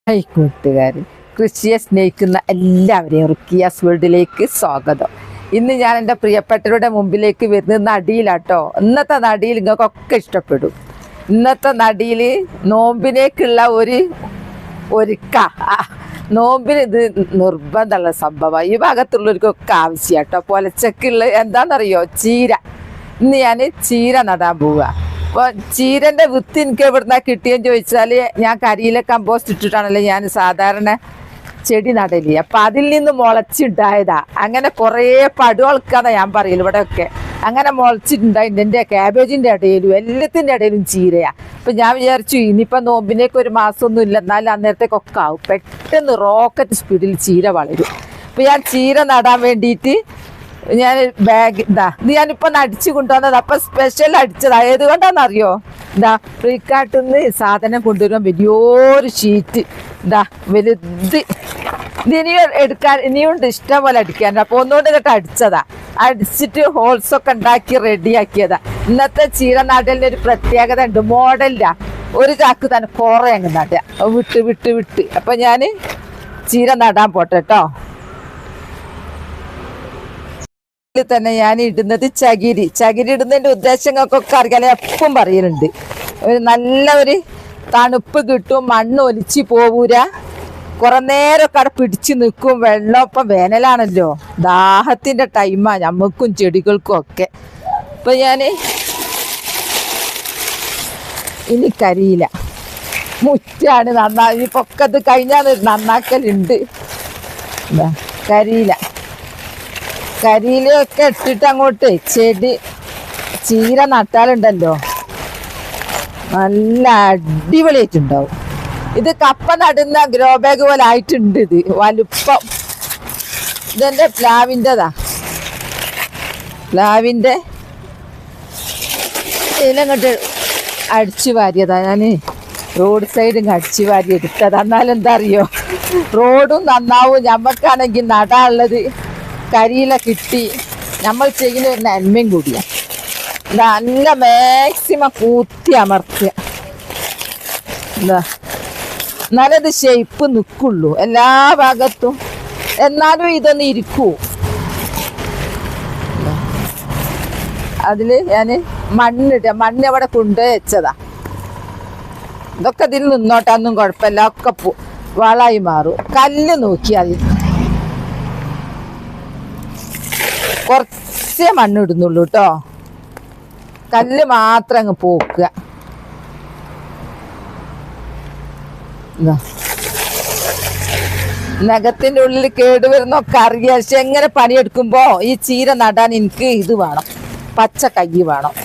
Hi കൂട്ടുകാർ, കൃഷിയെ സ്നേഹിക്കുന്ന എല്ലാവരെയും റുക്കിയാസ് വേൾഡിലേക്ക് സ്വാഗതം. ഇന്ന് ഞാൻ എൻ്റെ പ്രിയപ്പെട്ടവരുടെ മുമ്പിലേക്ക് വരുന്നത് നടിയിലാട്ടോ. ഇന്നത്തെ നടിയിൽ നിങ്ങൾക്കൊക്കെ ഇഷ്ടപ്പെടും. ഇന്നത്തെ നടിയിൽ നോമ്പിനേക്കുള്ള ഒരുക്ക നോമ്പിന് ഇത് നിർബന്ധമുള്ള സംഭവമാണ്. ഈ ഭാഗത്തുള്ളവർക്കൊക്കെ ആവശ്യം കേട്ടോ. പൊലച്ചക്കുള്ള എന്താണെന്നറിയോ, ചീര. ഇന്ന് ഞാൻ ചീര നടാൻ പോവുക. അപ്പോൾ ചീരൻ്റെ വിത്ത് എനിക്ക് എവിടുന്നാ കിട്ടിയെന്ന് ചോദിച്ചാൽ, ഞാൻ കരിയില കമ്പോസ്റ്റ് ഇട്ടിട്ടാണല്ലോ ഞാൻ സാധാരണ ചെടി നടല്. അപ്പം അതിൽ നിന്ന് മുളച്ചിണ്ടായതാ. അങ്ങനെ കുറേ പടുവൾക്കാന്നാ ഞാൻ പറയല് ഇവിടെയൊക്കെ. അങ്ങനെ മുളച്ചിട്ടുണ്ടായിട്ടുണ്ട്. എൻ്റെ ക്യാബേജിൻ്റെ ഇടയിലും എല്ലാത്തിൻ്റെ ഇടയിലും ചീരയാണ്. അപ്പം ഞാൻ വിചാരിച്ചു ഇനിയിപ്പം നോമ്പിനേക്ക് ഒരു മാസമൊന്നും ഇല്ല, എന്നാലും അന്നേരത്തേക്കൊക്കെ ആവും. പെട്ടെന്ന് റോക്കറ്റ് സ്പീഡിൽ ചീര വളരും. അപ്പം ഞാൻ ചീര നടാൻ വേണ്ടിയിട്ട് ഞാൻ ബാഗ് ഇത് ഞാനിപ്പോൾ അടിച്ചു കൊണ്ടുവന്നത്. അപ്പം സ്പെഷ്യൽ അടിച്ചതാ. ഏതുകൊണ്ടാണെന്നറിയോ, ഫ്ലിപ്കാർട്ടിൽ നിന്ന് സാധനം കൊണ്ടുവരുമ്പോൾ വലിയൊരു ഷീറ്റ് വലുത്. ഇനിയുണ്ട് ഇഷ്ടം പോലെ അടിക്കാൻ. അപ്പോൾ ഒന്നുകൊണ്ട് കേട്ടോ അടിച്ചതാ. അടിച്ചിട്ട് ഹോൾസൊക്കെ ഉണ്ടാക്കി റെഡിയാക്കിയതാ. ഇന്നത്തെ ചീര നടലിന് ഒരു പ്രത്യേകത ഉണ്ട്. മോഡലില്ല, ഒരു ചാക്ക് തന്നെ കുറേ അങ്ങ് നടുക, വിട്ട് വിട്ട് വിട്ട്. അപ്പം ഞാൻ ചീര നടാൻ പോട്ടെ കേട്ടോ. തന്നെ ഞാൻ ഇടുന്നത് ചകിരി ഇടുന്നതിൻ്റെ ഉദ്ദേശങ്ങൾക്കൊക്കെ അറിയാൻ എപ്പം പറയലുണ്ട്. നല്ല ഒരു തണുപ്പ് കിട്ടും, മണ്ണ് ഒലിച്ച് പോവൂല, കുറെ നേരമൊക്കെ അവിടെ പിടിച്ച് നിൽക്കും. വെള്ളം ഇപ്പം വേനലാണല്ലോ, ദാഹത്തിൻ്റെ ടൈമാണ് ഞമ്മക്കും ചെടികൾക്കും ഒക്കെ. ഇപ്പം ഞാൻ ഇനി കരിയില മുറ്റാണ് നന്നായി പൊക്കത്ത് കഴിഞ്ഞാൽ നന്നാക്കലുണ്ട്. കരിയിലൊക്കെ ഇട്ടിട്ട് അങ്ങോട്ട് ചീര നട്ടാലുണ്ടല്ലോ നല്ല അടിപൊളിയായിട്ടുണ്ടാവും. ഇത് കപ്പ നടുന്ന ഗ്രോ ബാഗ് പോലെ ആയിട്ടുണ്ട്. ഇത് വലുപ്പം. ഇതെൻ്റെ പ്ലാവിൻ്റെ ഇതിലങ്ങോട്ട് അടിച്ചു വാരിയതാ. ഞാൻ റോഡ് സൈഡ് അടിച്ചു വാരി എടുത്തത്. എന്നാലെന്താ അറിയോ, റോഡും നന്നാവും, ഞമ്മക്കാണെങ്കിൽ നടാനുള്ളത് കരിയില കിട്ടി. നമ്മൾ ചെയ്യുന്ന ഒരു നന്മയും കൂടിയാണ്. നല്ല മാക്സിമം കൂത്തി അമർത്തുക. എന്നാലത് ഷേപ്പ് നിൽക്കുള്ളൂ എല്ലാ ഭാഗത്തും. എന്നാലും ഇതൊന്ന് ഇരിക്കൂ. അതിൽ ഞാൻ മണ്ണ് അവിടെ കൊണ്ടുപോയി വെച്ചതാ. ഇതൊക്കെ ഇതിൽ നിന്നോട്ടൊന്നും കുഴപ്പമില്ല, ഒക്കെ വളമായി മാറും. കല്ല് നോക്കിയാൽ കുറച്ചേ മണ്ണിടുന്നുള്ളൂ കേട്ടോ. കല്ല് മാത്രം അങ്ങ് പോക്കുക. നഖത്തിൻ്റെ ഉള്ളിൽ കേടുവരുന്നൊക്കെ അറിയാം. പക്ഷെ എങ്ങനെ പണിയെടുക്കുമ്പോൾ ഈ ചീര നടാൻ എനിക്ക് ഇത് വേണം, പച്ച കൈ വേണം.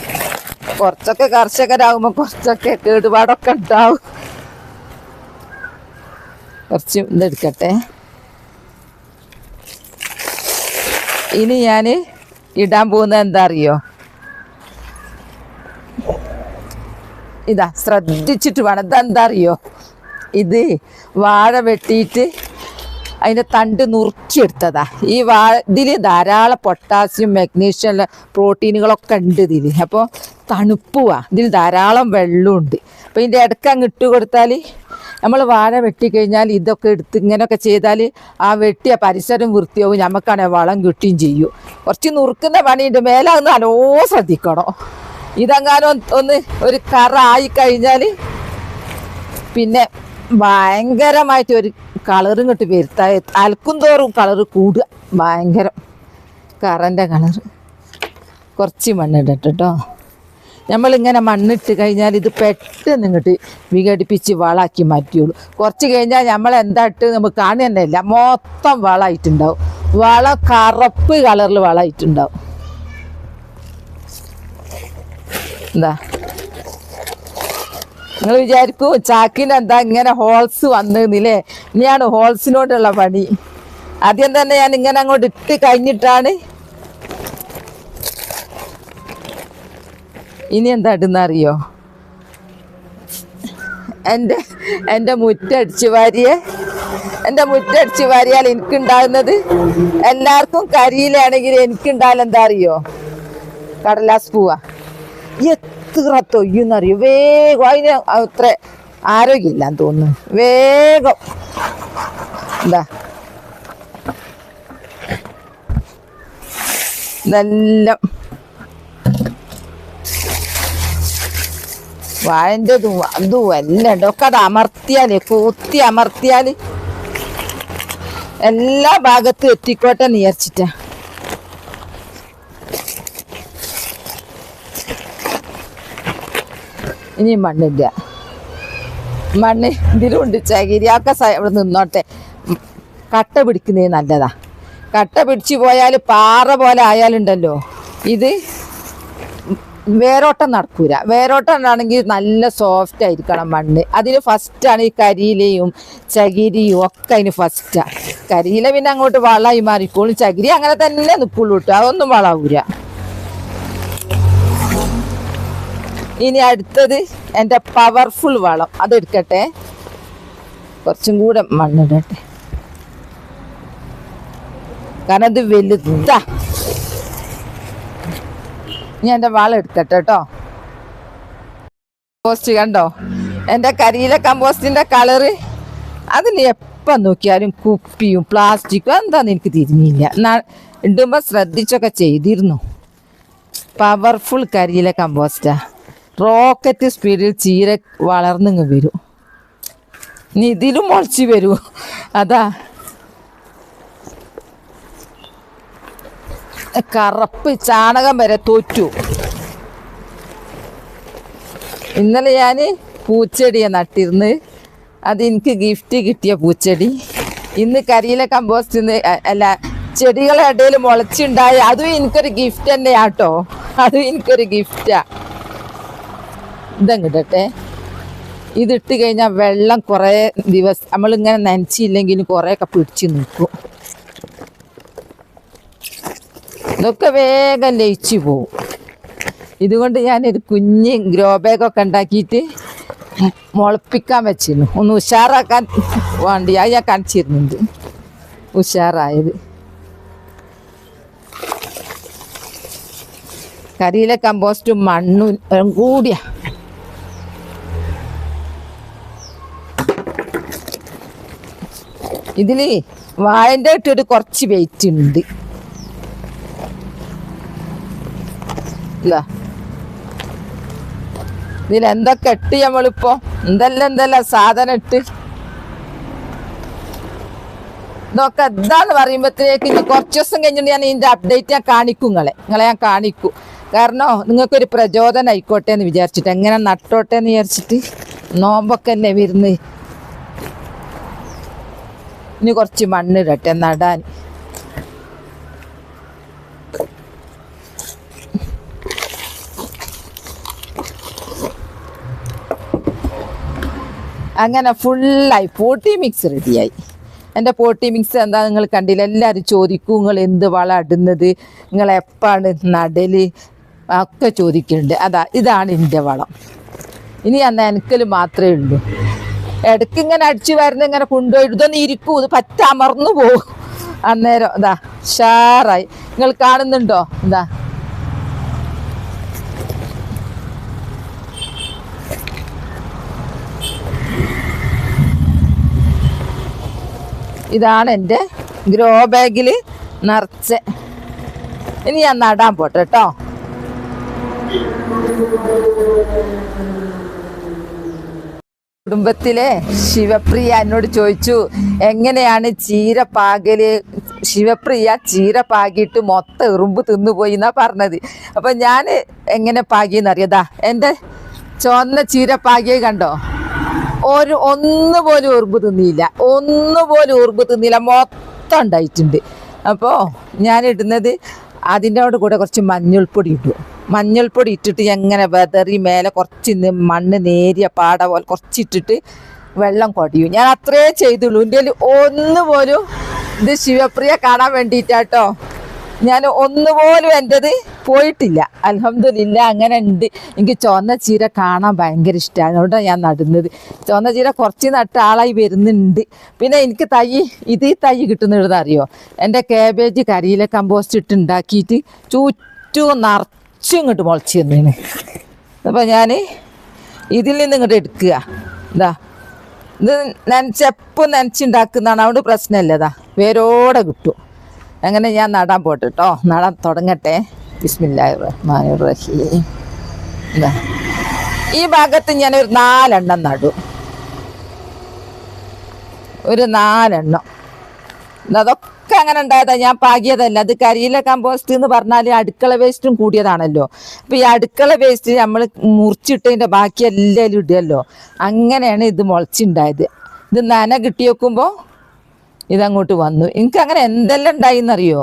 കുറച്ചൊക്കെ കർഷകരാകുമ്പോൾ കുറച്ചൊക്കെ കേടുപാടൊക്കെ ഉണ്ടാവും. കുറച്ച് ഇതെടുക്കട്ടെ. ഇനി ഞാൻ ഇടാൻ പോകുന്നത് എന്താ അറിയോ, ഇതാ ശ്രദ്ധിച്ചിട്ട് വേണം. ഇതെന്താ അറിയോ, ഇത് വാഴ വെട്ടിയിട്ട് അതിൻ്റെ തണ്ട് നുറുക്കിയെടുത്തതാ. ഇതിൽ ധാരാളം പൊട്ടാസ്യം, മഗ്നീഷ്യം, പ്രോട്ടീനുകളൊക്കെ ഉണ്ട് ഇതിൽ. അപ്പോൾ തണുപ്പുവാ, ഇതിൽ ധാരാളം വെള്ളമുണ്ട്. അപ്പോൾ ഇതിൻ്റെ ഇടയ്ക്ക് അങ്ങ് ഇട്ട് കൊടുത്താൽ, നമ്മൾ വാഴ വെട്ടിക്കഴിഞ്ഞാൽ ഇതൊക്കെ എടുത്ത് ഇങ്ങനെയൊക്കെ ചെയ്താൽ ആ വെട്ടിയ പരിസരം വൃത്തിയാവും, നമുക്കാണെങ്കിൽ വളം കിട്ടുകയും ചെയ്യും. കുറച്ച് നുറുക്കുന്ന പണിയുണ്ട്, മേലെ ഒന്ന് നല്ലോ ശ്രദ്ധിക്കണം. ഇതെങ്ങാനും ഒന്ന് ഒരു കറ ആയിക്കഴിഞ്ഞാൽ പിന്നെ ഭയങ്കരമായിട്ട് ഒരു കളറും കിട്ടി വരുത്താ. അലക്കും തോറും കളറ് കൂടുക, ഭയങ്കരം കറൻ്റെ കളറ്. കുറച്ച് മണ്ണിടട്ടെ കേട്ടോ. നമ്മളിങ്ങനെ മണ്ണിട്ട് കഴിഞ്ഞാൽ ഇത് പെട്ടെന്ന് ഇങ്ങോട്ട് വിഘടിപ്പിച്ച് വളമാക്കി മാറ്റിയുള്ളൂ. കുറച്ച് കഴിഞ്ഞാൽ നമ്മളെന്താ ഇട്ട് നമുക്ക് കാണുക തന്നെ ഇല്ല, മൊത്തം വളമായിട്ടുണ്ടാവും. വളം കറുപ്പ് കളറിൽ വളമായിട്ടുണ്ടാവും. എന്താ നിങ്ങൾ വിചാരിക്കും ചാക്കിനെന്താ ഇങ്ങനെ ഹോൾസ് വന്നില്ലേ? ഇനിയാണ് ഹോൾസിനോടുള്ള പണി. ആദ്യം തന്നെ ഞാൻ ഇങ്ങനെ അങ്ങോട്ട് ഇട്ട് കഴിഞ്ഞിട്ടാണ് ഇനി എന്താ ഇടുന്നറിയോ, എൻ്റെ മുറ്റടിച്ച് വാരിയാൽ എനിക്കുണ്ടാകുന്നത്, എല്ലാവർക്കും കരിയിലാണെങ്കിൽ എനിക്കുണ്ടായാലും എന്താ അറിയോ, കടലാസ് പൂവാ. എത്ര തൊയ്യുന്നറിയോ, വേഗം അതിന് അത്ര ആരോഗ്യമില്ലാന്ന് തോന്നുന്നു. വേഗം എന്താ ഇതെല്ലാം വാഴൻ്റെ അതും എല്ലാം ഉണ്ട്. ഒക്കെ അത് അമർത്തിയാൽ കുത്തി അമർത്തിയാൽ എല്ലാ ഭാഗത്തും എത്തിക്കോട്ടെ വിചാരിച്ചിട്ടാ. ഇനി മണ്ണില്ല, മണ്ണ് ഇതിലുണ്ട് ചകിരി. ഒക്കെ ഇവിടെ നിന്നോട്ടെ. കട്ട പിടിക്കുന്നത് നല്ലതാ. കട്ട പിടിച്ചു പോയാൽ പാറ പോലെ ആയാലുണ്ടല്ലോ ഇത് വേരോട്ടം നടക്കൂല. വേരോട്ടം ആണെങ്കിൽ നല്ല സോഫ്റ്റ് ആയിരിക്കണം മണ്ണ്. അതിന് ഫസ്റ്റാണ് ഈ കരിയിലയും ചകിരിയും ഒക്കെ അതിന് ഫസ്റ്റാണ്. കരിയില പിന്നെ അങ്ങോട്ട് വളമായി മാറിക്കോളും. ചകിരി അങ്ങനെ തന്നെ നിൽക്കുള്ളൂ കേട്ടോ, അതൊന്നും വളാവൂല. ഇനി അടുത്തത് എൻ്റെ പവർഫുൾ വളം, അതെടുക്കട്ടെ. കുറച്ചും കൂടെ മണ്ണിടട്ടെ, കാരണം ഇത് വലുതാ. ഞാൻ എൻ്റെ വളം എടുക്കട്ടെ കേട്ടോ. കമ്പോസ്റ്റ് കണ്ടോ, എൻ്റെ കരിയില കമ്പോസ്റ്റിൻ്റെ കളറ്. അതിൽ എപ്പം നോക്കിയാലും കുപ്പിയും പ്ലാസ്റ്റിക്കും എന്താന്ന് എനിക്ക് തിരിഞ്ഞില്ല. ഇടുമ്പോൾ ശ്രദ്ധിച്ചൊക്കെ ചെയ്തിരുന്നു. പവർഫുൾ കരിയില കമ്പോസ്റ്റാ. റോക്കറ്റ് സ്പീഡിൽ ചീര വളർന്നിങ്ങ് വരും. ഇനി ഇതിലും മുളച്ച് വരൂ. അതാ കറുപ്പ് ചാണകം വരെ തോറ്റു. ഇന്നലെ ഞാൻ പൂച്ചെടിയെ നട്ടിരുന്ന്, അതെനിക്ക് ഗിഫ്റ്റ് കിട്ടിയ പൂച്ചെടി. ഇന്ന് കരിയില കമ്പോസ്റ്റ് അല്ല ചെടികളെ ഇടയിൽ മുളച്ചുണ്ടായ അതും എനിക്കൊരു ഗിഫ്റ്റ് തന്നെയാട്ടോ. അതും എനിക്കൊരു ഗിഫ്റ്റാ. ഇതങ്ങിടട്ടെ. ഇതിട്ട് കഴിഞ്ഞാൽ വെള്ളം കുറേ ദിവസം നമ്മളിങ്ങനെ നനച്ചില്ലെങ്കിലും കുറേയൊക്കെ പിടിച്ച് നിൽക്കും. ഇതൊക്കെ വേഗം ലയിച്ചു പോവും. ഇതുകൊണ്ട് ഞാനൊരു കുഞ്ഞ് ഗ്രോ ബാഗൊക്കെ ഉണ്ടാക്കിയിട്ട് മുളപ്പിക്കാൻ വെച്ചിരുന്നു. ഒന്ന് ഉഷാറാക്കാൻ വേണ്ടി അത് ഞാൻ കാണിച്ചിരുന്നുണ്ട്. ഉഷാറായത് കരിയില കമ്പോസ്റ്റും മണ്ണും കൂടിയാ. ഇതിൽ വാഴൻ്റെ ഇട്ടൊരു കുറച്ച് വെയിറ്റ് ഉണ്ട്. ഇതിലെന്തൊക്കെ ഇട്ട് നമ്മളിപ്പോ എന്തെല്ലാം സാധനം ഇട്ട് ഇതൊക്കെ എന്താന്ന് പറയുമ്പോഴത്തേക്ക് ഇനി കുറച്ച് ദിവസം കഴിഞ്ഞിട്ട് ഞാൻ ഇതിൻ്റെ അപ്ഡേറ്റ് ഞാൻ കാണിക്കും. നിങ്ങളെ ഞാൻ കാണിക്കും. കാരണം നിങ്ങൾക്കൊരു പ്രചോദനം ആയിക്കോട്ടെ എന്ന് വിചാരിച്ചിട്ട്, എങ്ങനെ നട്ടോട്ടെ എന്ന് വിചാരിച്ചിട്ട്. നോമ്പൊക്കെ അല്ലേ വരുന്നത്. ഇനി കുറച്ച് മണ്ണിടട്ടെ നടാൻ. അങ്ങനെ ഫുള്ളായി പോട്ടി മിക്സ് റെഡിയായി. എൻ്റെ പോട്ടി മിക്സ് എന്താ നിങ്ങൾ കണ്ടില്ല. എല്ലാവരും ചോദിക്കും നിങ്ങൾ എന്ത് വളം ഇടുന്നത്, നിങ്ങൾ എപ്പാണ് നടൽ ഒക്കെ ചോദിക്കുന്നുണ്ട്. ഇതാണ് എൻ്റെ വളം. ഇനി ഞാൻ നനക്കൽ മാത്രമേ ഉള്ളൂ. ഇടയ്ക്ക് ഇങ്ങനെ അടിച്ചു വരുന്ന ഇങ്ങനെ കൊണ്ടുപോയി ഇതൊന്നും ഇരിക്കൂ, ഇത് പറ്റമർന്നു പോകും. അന്നേരം ഇതാ ഷാറായി. നിങ്ങൾ കാണുന്നുണ്ടോ? ഇതാ ഇതാണ് എൻ്റെ ഗ്രോ ബാഗിൽ നിറച്ച്. ഇനി ഞാൻ നടാൻ പോട്ടെ കേട്ടോ. കുടുംബത്തിലെ ശിവപ്രിയ എന്നോട് ചോദിച്ചു എങ്ങനെയാണ് ചീര പാകല്. ശിവപ്രിയ ചീര പാകിയിട്ട് മൊത്തം എറുമ്പ് തിന്നുപോയി എന്നാ പറഞ്ഞത്. അപ്പം ഞാൻ എങ്ങനെ പാകിയെന്നറിയതാ. എൻ്റെ ചുവന്ന ചീര പാകിയത് കണ്ടോ, ഒന്നുപോലും ഉറുമ്പ് തിന്നിയില്ല. മൊത്തം ഉണ്ടായിട്ടുണ്ട്. അപ്പോൾ ഞാനിടുന്നത് അതിൻ്റെ കൂടെ കുറച്ച് മഞ്ഞൾപ്പൊടി ഇട്ടു. മഞ്ഞൾപ്പൊടി ഇട്ടിട്ട് എങ്ങനെ വെതറി മേലെ കുറച്ച് മണ്ണ് നേരിയ പാട പോലെ കുറച്ചിട്ടിട്ട് വെള്ളം കൊടിയും. ഞാൻ അത്രേ ചെയ്തുള്ളൂ. എൻ്റെ ഒന്നുപോലും ഇത് ശിവപ്രിയ കാണാൻ വേണ്ടിയിട്ടാട്ടോ. ഞാൻ ഒന്നുപോലും എൻ്റെത് പോയിട്ടില്ല. അൽഹംദുലില്ലാ അങ്ങനെ ഉണ്ട്. എനിക്ക് ചുവന്ന ചീര കാണാൻ ഭയങ്കര ഇഷ്ടമാണ്. അതുകൊണ്ടാണ് ഞാൻ നടുന്നത്. ചുവന്ന ചീര കുറച്ച് നട്ട ആളായി വരുന്നുണ്ട്. പിന്നെ എനിക്ക് ഈ തൈ കിട്ടുന്നതെന്ന് അറിയോ, എൻ്റെ കാബേജ് കരിയില കമ്പോസ്റ്റ് ഇട്ട് ഉണ്ടാക്കിയിട്ട് ചുറ്റും നിറച്ചും ഇങ്ങോട്ട് മുളച്ച് തന്നേന്. അപ്പോൾ ഞാൻ ഇതിൽ നിന്ന് ഇങ്ങോട്ട് എടുക്കുക. ഇതാ ഇത് നനച്ചെപ്പം നനച്ചുണ്ടാക്കുന്നതാണ്, അതുകൊണ്ട് പ്രശ്നമില്ല. ഇതാ വേരോടെ കിട്ടും. അങ്ങനെ ഞാൻ നടാൻ പോട്ടെ കേട്ടോ, നടാൻ തുടങ്ങട്ടെ. ബിസ്മില്ലാഹിർ റഹ്മാനിർ റഹീം. ഇതാ ഈ ഭാഗത്ത് ഞാനൊരു 4 എണ്ണം നടും, ഒരു 4 എണ്ണം. അതൊക്കെ അങ്ങനെ ഉണ്ടായതാ, ഞാൻ പാകിയതല്ല. അത് കരിയില കമ്പോസ്റ്റ് എന്ന് പറഞ്ഞാൽ അടുക്കള വേസ്റ്റും കൂടിയതാണല്ലോ. അപ്പം ഈ അടുക്കള വേസ്റ്റ് നമ്മൾ മുറിച്ചിട്ടതിൻ്റെ ബാക്കി എല്ലാം ഇടുമല്ലോ, അങ്ങനെയാണ് ഇത് മുളച്ചുണ്ടായത്. ഇത് നന കിട്ടി വെക്കുമ്പോൾ ഇതങ്ങോട്ട് വന്നു. എനിക്ക് അങ്ങനെ എന്തെല്ലാം ഉണ്ടായിന്നറിയോ?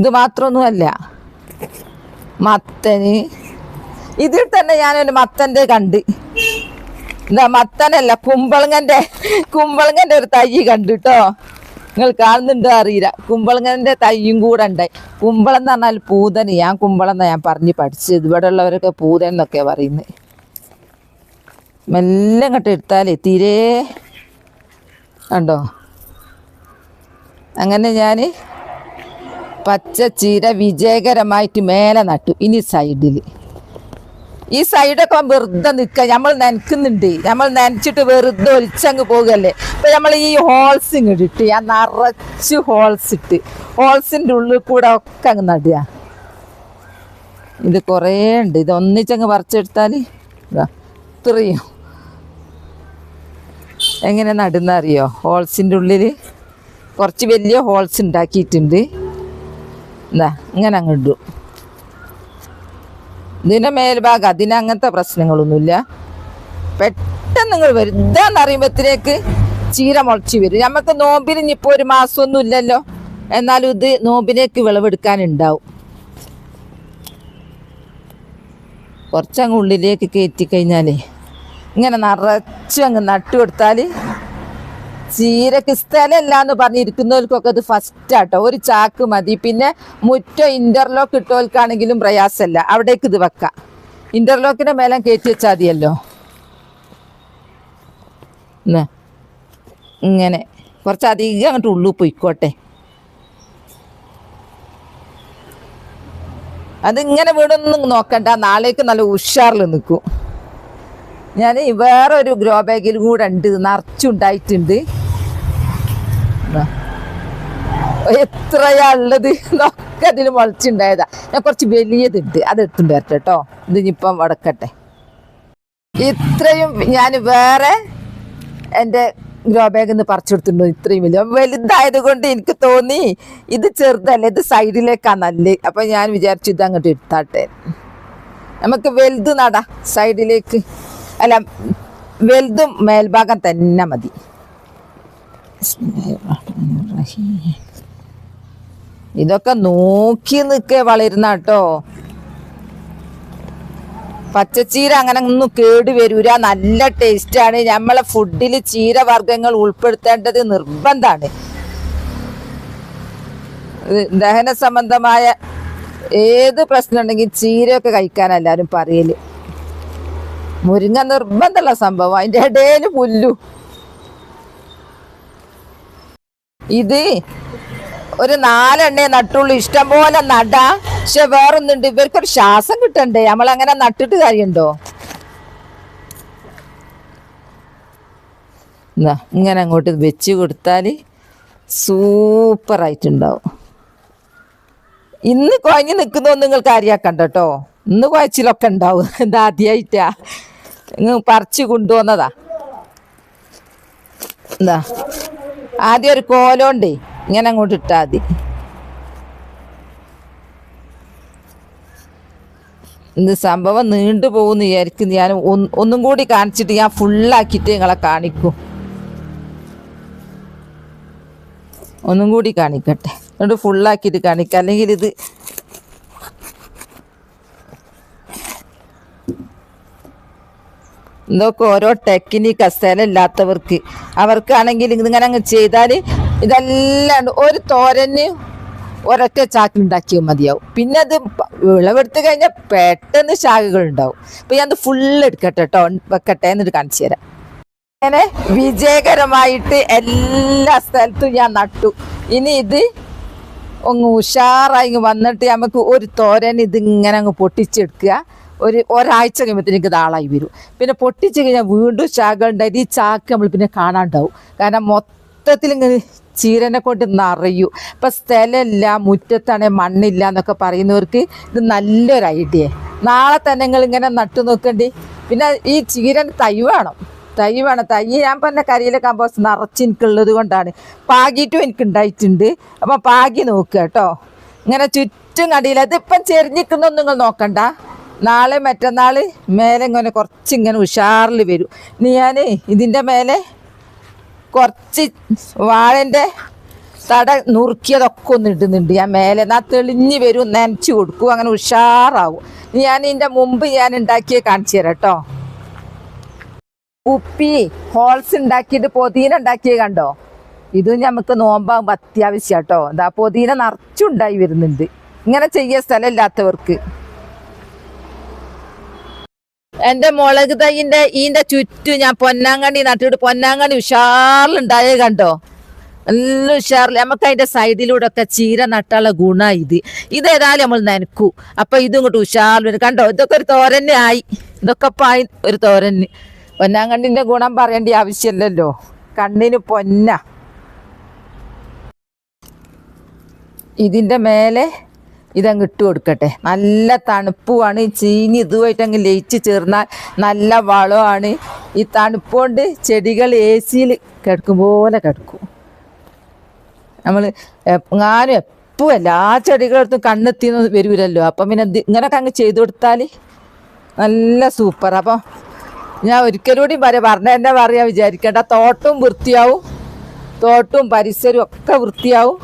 ഇത് മാത്രമൊന്നുമല്ല, മത്തന്, ഇതിൽ തന്നെ ഞാനൊരു മത്തൻ്റെ കണ്ട്, എന്താ മത്തനല്ല കുമ്പളങ്ങൻ്റെ ഒരു തൈ കണ്ടു കേട്ടോ. നിങ്ങൾ കാണുന്നുണ്ടോ അറിയില്ല. കുമ്പളങ്ങൻ്റെ തൈയും കൂടെ ഉണ്ടായി. കുമ്പളം എന്ന് പറഞ്ഞാൽ പൂതന്, ഞാൻ കുമ്പളം എന്നാണ് ഞാൻ പറഞ്ഞ് പഠിച്ചത്. ഇവിടെ ഉള്ളവരൊക്കെ പൂതൻ എന്നൊക്കെയാണ് പറയുന്നത്. മെല്ലെ ഇങ്ങോട്ട് എടുത്താലേ തീരെ കണ്ടോ. അങ്ങനെ ഞാൻ പച്ചച്ചീര വിജയകരമായിട്ട് മേലെ നട്ടു. ഇനി സൈഡിൽ ഈ സൈഡൊക്കെ വെറുതെ നിൽക്കുക, നമ്മൾ നനയ്ക്കുന്നുണ്ട്, നമ്മൾ നനച്ചിട്ട് വെറുതെ ഒലിച്ചങ്ങ് പോകുകയല്ലേ. അപ്പം നമ്മൾ ഈ ഹോൾസ് ഇങ്ങോട്ട് ഇട്ട്, ഞാൻ നിറച്ച് ഹോൾസ് ഇട്ട്, ഹോൾസിൻ്റെ ഉള്ളിൽ കൂടെ ഒക്കെ അങ്ങ് നടുക. ഇത് കുറേ ഉണ്ട്, ഇത് ഒന്നിച്ചങ്ങ് പറിച്ചെടുത്താൽ ഇത്രയും. എങ്ങനെ നടുന്ന അറിയോ? ഹോൾസിൻ്റെ ഉള്ളിൽ കുറച്ച് വലിയ ഹോൾസ് ഉണ്ടാക്കിയിട്ടുണ്ട്. എന്താ ഇങ്ങനെ അങ്ങ് ഇടും. ഇതിൻ്റെ മേൽഭാഗം അതിനങ്ങനത്തെ പ്രശ്നങ്ങളൊന്നുമില്ല. പെട്ടെന്ന് നിങ്ങൾ വരും. ഇതാന്ന് അറിയുമ്പോഴത്തേക്ക് ചീര മുളച്ച് വരും. നമുക്ക് നോമ്പിന് ഇനിയിപ്പോൾ ഒരു മാസമൊന്നും ഇല്ലല്ലോ, എന്നാലും ഇത് നോമ്പിലേക്ക് വിളവെടുക്കാനുണ്ടാവും. കുറച്ചങ്ങ് ഉള്ളിലേക്ക് കയറ്റി കഴിഞ്ഞാലേ ഇങ്ങനെ നിറച്ച് അങ്ങ് നട്ടു കൊടുത്താൽ ചീരക്ക് സ്ഥലമല്ല എന്ന് പറഞ്ഞിരിക്കുന്നവർക്കൊക്കെ അത് ഫസ്റ്റാട്ടോ. ഒരു ചാക്ക് മതി. പിന്നെ മുറ്റം ഇൻ്റർലോക്ക് ഇട്ടവർക്കാണെങ്കിലും പ്രയാസമല്ല, അവിടേക്ക് ഇത് വെക്കാം. ഇൻ്റർലോക്കിൻ്റെ മേലെ കയറ്റി വെച്ചാൽ മതിയല്ലോ. ഇങ്ങനെ കുറച്ചധികം അങ്ങോട്ട് ഉള്ളിൽ പോയിക്കോട്ടെ. അതിങ്ങനെ വീടൊന്നും നോക്കണ്ട, നാളേക്ക് നല്ല ഉഷാറിൽ നിൽക്കും. ഞാൻ വേറൊരു ഗ്രോ ബാഗിൽ കൂടെ ഉണ്ട്, നിറച്ചുണ്ടായിട്ടുണ്ട്. എത്രയാ ഉള്ളത് എന്നൊക്കെ അതിൽ മുളച്ചുണ്ടായതാ. ഞാൻ കുറച്ച് വലിയതുണ്ട്, അതെടുത്തുണ്ട് വരട്ടെ കേട്ടോ. ഇതിനിപ്പം വടക്കട്ടെ. ഇത്രയും ഞാൻ വേറെ എൻ്റെ ഗ്രോ ബാഗിൽ നിന്ന് പറിച്ചെടുത്തിട്ടുണ്ടോ? ഇത്രയും വലുതായത് കൊണ്ട് എനിക്ക് തോന്നി ഇത് ചെറുതല്ല, ഇത് സൈഡിലേക്കാണ് നല്ലത്. അപ്പം ഞാൻ വിചാരിച്ചു ഇത് അങ്ങോട്ട് എടുത്താട്ടെ. നമുക്ക് വലുത് നടാം സൈഡിലേക്ക്, അല്ല വലുതും മേൽഭാഗം തന്നെ മതി. ഇതൊക്കെ നോക്കി നിൽക്കേ വളരുന്ന കേട്ടോ. പച്ചച്ചീര അങ്ങനെ ഒന്നും കേട് വരൂല, നല്ല ടേസ്റ്റാണ്. നമ്മളെ ഫുഡിൽ ചീരവർഗ്ഗങ്ങൾ ഉൾപ്പെടുത്തേണ്ടത് നിർബന്ധമാണ്. ദഹന സംബന്ധമായ ഏത് പ്രശ്നം ഉണ്ടെങ്കിൽ ചീരയൊക്കെ കഴിക്കാൻ എല്ലാവരും പറയല്. മുരിങ്ങ നിർബന്ധമുള്ള സംഭവം, അതിൻ്റെ ഇടയിൽ പുല്ലു. ഇത് ഒരു 4 എണ്ണേ നട്ടുള്ളൂ, ഇഷ്ടം പോലെ നടാ. പക്ഷെ വേറൊന്നുണ്ട്, ഇവർക്കൊരു ശ്വാസം കിട്ടണ്ടേ, നമ്മളങ്ങനെ നട്ടിട്ട് കാര്യമുണ്ടോ? ഇങ്ങനെ അങ്ങോട്ട് വെച്ച് കൊടുത്താൽ സൂപ്പറായിട്ടുണ്ടാവും. ഇന്ന് കുഴഞ്ഞ് നിൽക്കുന്നതൊന്നും നിങ്ങൾ കാര്യമാക്കണ്ട കേട്ടോ. ഇന്ന് കുഴച്ചിലൊക്കെ ഉണ്ടാവും. എന്താ ആദ്യമായിട്ടാ പറിച്ച് കൊണ്ടുവന്നതാ. എന്താ ആദ്യം ഒരു കോലോണ്ടേ ഇങ്ങനെ അങ്ങോട്ട് ഇട്ടാൽ മതി. ഇത് സംഭവം നീണ്ടു പോകുന്നു വിചാരിക്കുന്നു. ഞാൻ ഒന്നും കൂടി കാണിച്ചിട്ട് ഞാൻ ഫുള്ളാക്കിയിട്ട് നിങ്ങളെ കാണിക്കും. ഒന്നും കൂടി കാണിക്കട്ടെ, എന്നിട്ട് ഫുള്ളാക്കിയിട്ട് കാണിക്കാം. അല്ലെങ്കിൽ ഇത് ഇതൊക്കെ ഓരോ ടെക്നിക്ക്, സ്ഥലം ഇല്ലാത്തവർക്ക്. അവർക്കാണെങ്കിൽ ഇങ്ങനെ അങ്ങ് ചെയ്താൽ ഇതെല്ലാം ഒരു തോരന് ഒരൊറ്റ ചാക്കിലുണ്ടാക്കിയാൽ മതിയാവും. പിന്നെ അത് വിളവെടുത്ത് കഴിഞ്ഞാൽ പെട്ടെന്ന് ശാഖകൾ ഉണ്ടാവും. അപ്പം ഞാൻ അത് ഫുള്ള് എടുക്കട്ടെ കേട്ടോ, വെക്കട്ടെ, എന്നിട്ട് കാണിച്ചു തരാം. അങ്ങനെ വിജയകരമായിട്ട് എല്ലാ സ്ഥലത്തും ഞാൻ നട്ടു. ഇനി ഇത് ഒന്ന് ഉഷാറായി വന്നിട്ട് നമുക്ക് ഒരു തോരൻ ഇതിങ്ങനെ അങ്ങ് പൊട്ടിച്ചെടുക്കുക. ഒരാഴ്ച കഴിയുമ്പോഴത്തേക്ക് എനിക്ക് ആളായി വരും. പിന്നെ പൊട്ടിച്ച് കഴിഞ്ഞാൽ വീണ്ടും ശാഖ ഉണ്ടായത് ഈ ചാക്ക് നമ്മൾ പിന്നെ കാണാണ്ടാവും. കാരണം മൊത്തത്തിൽ ഇങ്ങനെ ചീരനെ കൊണ്ട് നിറയൂ. ഇപ്പം സ്ഥലമില്ല, മുറ്റത്താണെങ്കിൽ മണ്ണില്ല എന്നൊക്കെ പറയുന്നവർക്ക് ഇത് നല്ലൊരു ഐഡിയ. നാളെ തന്നെ നിങ്ങൾ ഇങ്ങനെ നട്ടു നോക്കണ്ടി. പിന്നെ ഈ ചീരൻ തൈ വേണം. തൈ ഞാൻ പറഞ്ഞ കരിയില കമ്പോസ്റ്റ് നിറച്ച് എനിക്കുള്ളത് കൊണ്ടാണ്. പാകിയിട്ടും എനിക്ക് ഉണ്ടായിട്ടുണ്ട്. അപ്പം പാകി നോക്കുക കേട്ടോ. ഇങ്ങനെ ചുറ്റും കടിയില്ല. അതിപ്പം ചെരിഞ്ഞിക്കുന്നൊന്നും നിങ്ങൾ നോക്കണ്ട. നാളെ മറ്റന്നാൾ മേലെ ഇങ്ങനെ കുറച്ചിങ്ങനെ ഉഷാറിൽ വരും. ഇനി ഞാൻ ഇതിൻ്റെ മേലെ കുറച്ച് വാഴൻ്റെ തട നുറുക്കിയതൊക്കെ ഒന്ന് ഇടുന്നുണ്ട് ഞാൻ മേലെ. എന്നാൽ തെളിഞ്ഞ് വരും, നനച്ച് കൊടുക്കും, അങ്ങനെ ഉഷാറാവും. ഞാൻ ഇതിൻ്റെ മുമ്പ് ഞാൻ ഉണ്ടാക്കിയ കാണിച്ചു തരാം കേട്ടോ. ഉപ്പി ഹോൾസ് ഉണ്ടാക്കിയിട്ട് പൊതീന ഉണ്ടാക്കിയത് കണ്ടോ? ഇത് നമുക്ക് നോമ്പാകുമ്പോൾ അത്യാവശ്യം കേട്ടോ. എന്താ പൊതീന നിറച്ചുണ്ടായി വരുന്നുണ്ട്. ഇങ്ങനെ ചെയ്യ സ്ഥലമില്ലാത്തവർക്ക്. എൻ്റെ മുളക് തൈൻ്റെ ഈൻ്റെ ചുറ്റും ഞാൻ പൊന്നാങ്കണ്ണി നട്ടിട്ട് പൊന്നാങ്കണ്ണി ഉഷാറിലുണ്ടായേ കണ്ടോ? നല്ല ഉഷാറിൽ. നമുക്ക് അതിൻ്റെ സൈഡിലൂടെ ഒക്കെ ചീര നട്ടുള്ള ഗുണമാണ് ഇത്. ഇതേതായാലും നമ്മൾ നനക്കൂ. അപ്പം ഇതും ഇങ്ങോട്ട് ഉഷാറിൽ വരും കണ്ടോ. ഇതൊക്കെ ഒരു തോരന്നെ ആയി. ഇതൊക്കെ പായി ഒരു തോരന്. പൊന്നാങ്കണ്ണിൻ്റെ ഗുണം പറയേണ്ട ആവശ്യമില്ലല്ലോ. കണ്ണിന് പൊന്ന. ഇതിൻ്റെ മേലെ ഇതങ്ങ് ഇട്ട് കൊടുക്കട്ടെ. നല്ല തണുപ്പുമാണ്. ചീനി ഇതുമായിട്ട് അങ്ങ് ലയിച്ച് ചേർന്നാൽ നല്ല വളമാണ്. ഈ തണുപ്പുകൊണ്ട് ചെടികൾ AC-യിൽ കിടക്കും പോലെ കിടക്കും. നമ്മൾ ഞാനും എപ്പോഴും എല്ലാ ചെടികളടുത്തും കണ്ണെത്തിന്ന് വരൂലല്ലോ. അപ്പം പിന്നെ ഇങ്ങനെയൊക്കെ അങ്ങ് ചെയ്തു കൊടുത്താൽ നല്ല സൂപ്പർ. അപ്പം ഞാൻ ഒരിക്കലൂടെയും പറഞ്ഞ പറയാൻ വിചാരിക്കേണ്ട. തോട്ടവും വൃത്തിയാവും, തോട്ടവും പരിസരവും ഒക്കെ വൃത്തിയാവും.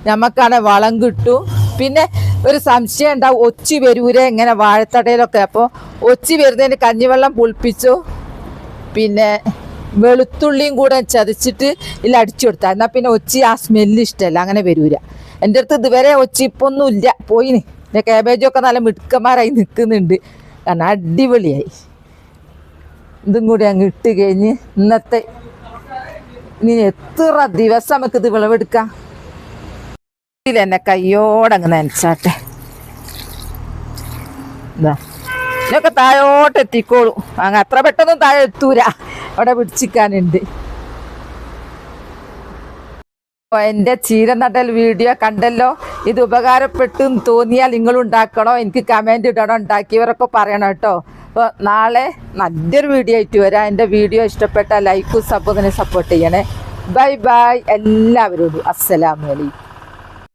നമുക്കാണെ വളം കിട്ടും. പിന്നെ ഒരു സംശയം ഉണ്ടാവും, ഒച്ചി വരൂരെ ഇങ്ങനെ വാഴത്തടയിലൊക്കെ. അപ്പോൾ ഒച്ചി വരുന്നതിന് കഞ്ഞിവെള്ളം പുളിപ്പിച്ചു പിന്നെ വെളുത്തുള്ളിയും കൂടെ ചതച്ചിട്ട് ഇതിൽ അടിച്ചു കൊടുത്താൽ എന്നാൽ പിന്നെ ഒച്ചി ആ സ്മെല്ല് ഇഷ്ടമല്ല, അങ്ങനെ വരൂല. എൻ്റെ അടുത്ത് ഇതുവരെ ഒച്ചി ഇപ്പം ഒന്നും ഇല്ല, പോയിന്. പിന്നെ കാബേജൊക്കെ നല്ല മിടുക്കന്മാരായി നിൽക്കുന്നുണ്ട്. കാരണം അടിപൊളിയായി. ഇതും കൂടി അങ്ങ് ഇട്ട് കഴിഞ്ഞ് ഇന്നത്തെ ഇനി എത്ര ദിവസം നമുക്ക് ഇത് വിളവെടുക്കാം. ഇതിലെന്നെ കയ്യോടങ്ങ് നനച്ചാട്ടെ. ഇതാ ഇതൊക്കെ താഴോട്ട് എത്തിക്കോളൂ. അങ്ങ് അത്ര പെട്ടെന്ന് താഴെ എത്തൂല, അവിടെ പിടിച്ചിക്കാനുണ്ട്. എൻ്റെ ചീര നടൽ വീഡിയോ കണ്ടല്ലോ. ഇത് ഉപകാരപ്പെട്ടു തോന്നിയാൽ നിങ്ങൾ ഉണ്ടാക്കണോ, എനിക്ക് കമൻറ്റ് ഇടണം, ഉണ്ടാക്കിയവരൊക്കെ പറയണം കേട്ടോ. അപ്പോൾ നാളെ നല്ലൊരു വീഡിയോ ആയിട്ട് വരാം. എൻ്റെ വീഡിയോ ഇഷ്ടപ്പെട്ടാൽ ലൈക്കും സബ്ബും സപ്പോർട്ട് ചെയ്യണേ. ബൈ ബൈ എല്ലാവരോടും. അസ്സലാമു അലൈക്കും.